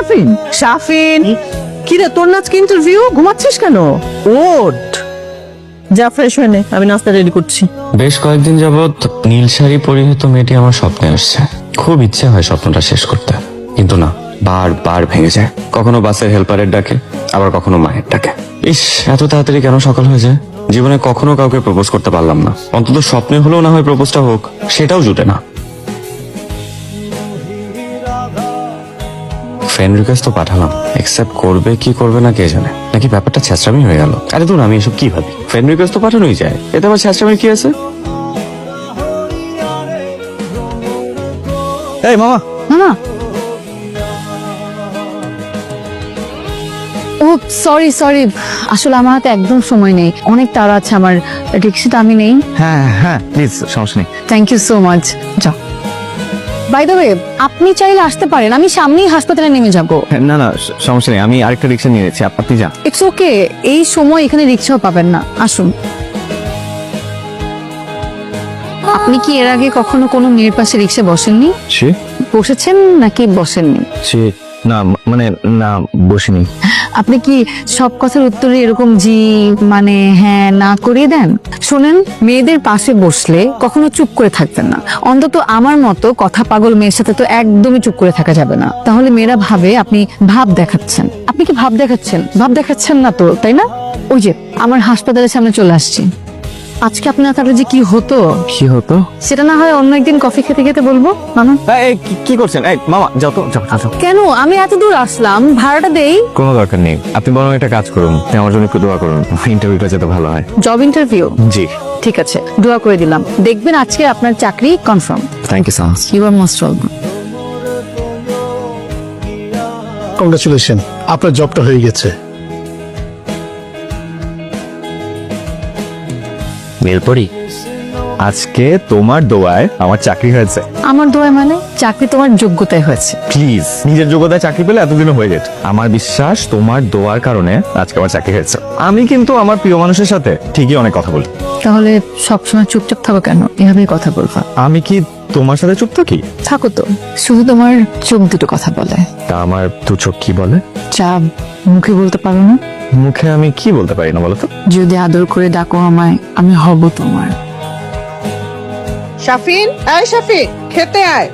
শাফিন, শাফিন কি রে তোর নাচ ইন্টারভিউ, ঘুমাচ্ছিস কেন? ওঠ, যা ফ্রেশ হয়ে নে, আমি নাস্তা রেডি করছি। বেশ কয়েকদিন যাবৎ নীল শাড়ি পরিহিত মেয়েটি আমার স্বপ্নে আসছে। খুব ইচ্ছে হয় স্বপ্নটা শেষ করতে, কিন্তু না, বারবার ভেঙে যায়। কখনো বাসের হেল্পারের ডাকে, আবার কখনো মায়ের ডাকে। ইস, এত তাড়াতাড়ি কেন সকাল হয়ে যায়? জীবনে কখনো কাউকে প্রপোজ করতে পারলাম না। অন্তত স্বপ্নে হলেও না হয় প্রপোজটা হোক, সেটাও জুটে না। ফ্রেন্ড রিকোয়েস্ট তো পাঠালাম, অ্যাকসেপ্ট করবে কি করবে না কে জানে। নাকি ব্যাপারটা ছেঁচড়ামি হয়ে গেল। আরে দূর, আমি এসব কি ভাবি? ফ্রেন্ড রিকোয়েস্ট তো পাঠানোই যায়, এতে আবার ছেঁচড়ামির কি আছে? এই মামা, মামা, ও সরি সরি, আসলে আমার হাতে একদম সময় নেই, অনেক তাড়া আছে আমার। রিক্সাটা আমি নেই। হ্যাঁ হ্যাঁ প্লিজ, সমস্যা নেই। Thank you so much. যাও। বাই দ্য ওয়ে, আপনি চাইলে আসতে পারেন, আমি সামনেই হাসপাতালে নেমে যাব। না না, সমস্যা নেই, আমি আরেকটা রিক্সা নিয়ে যাচ্ছি, আপনি যান। ইটস ওকে, এই সময় এখানে রিক্সাও পাবেন না, আসুন। আপনি কি এর আগে কখনো কোনো মেয়ের পাশে রিক্সা বসেননি? সে বসেছেন নাকি বসেননি? সে না, মানে না, বসিনি। আপনি কি সব কথার উত্তরে এরকম জি মানে হ্যাঁ না করিয়ে দেন? শোনেন, মেয়েদের পাশে বসলে কখনো চুপ করে থাকবেন না। অন্তত আমার মতো কথা পাগল মেয়ের সাথে তো একদমই চুপ করে থাকা যাবে না, তাহলে মেয়েরা ভাবে আপনি ভাব দেখাচ্ছেন। আপনি কি ভাব দেখাচ্ছেন? ভাব দেখাচ্ছেন না তো, তাই না? ওই যে আমার হাসপাতালের সামনে চলে আসছি। আজকে আপনার তাহলে যে কি হতো, কি হতো? সেটা না হয় অন্য একদিন কফি খেতে খেতে বলবো। মামা, এই কি করছেন? এই মামা, যাও তো, যাও যাও যাও। কেন? আমি এত দূর আসলাম, ভাড়াটা দেই। কোনো দরকার নেই, আপনি বরং একটা কাজ করুন, আপনি আমার জন্য একটু দোয়া করুন, ইন্টারভিউটা যাতে ভালো হয়। Job interview? জি, ঠিক আছে, দোয়া করে দিলাম। দেখবেন আজকে আপনার চাকরি confirm. Thank you so much. You are most welcome. Congratulation, আপনার জবটা হয়ে গেছে। বেলপরি, আজকে তোমার দোয়ায় আমার চাকরি হয়েছে। আমার দোয়া মানে? চাকরি তোমার যোগ্যতায় হয়েছে। প্লিজ, নিজের যোগ্যতায় চাকরি পেলে এতদিনও হয়ে যেত। আমার বিশ্বাস তোমার দোয়ার কারণে আজকে আমার চাকরি হয়েছে। আমি কিন্তু আমার প্রিয় মানুষের সাথে ঠিকই অনেক কথা বলি। তাহলে সবসময় চুপচাপ থাকো কেন? এভাবেই কথা বলবা। আমি কি তোমার সাথে চুপ থাকি? থাকো তো, শুধু তোমার চোখ দুটো কথা বলে। তা আমার দু চোখ কি বলে? যা মুখে বলতে পারো না। মুখে আমি কি বলতে পারি না বলো তো? যদি আদর করে ডাকো আমায়, আমি হব তোমার। শাফিন, এই শাফিন, খেতে আয়।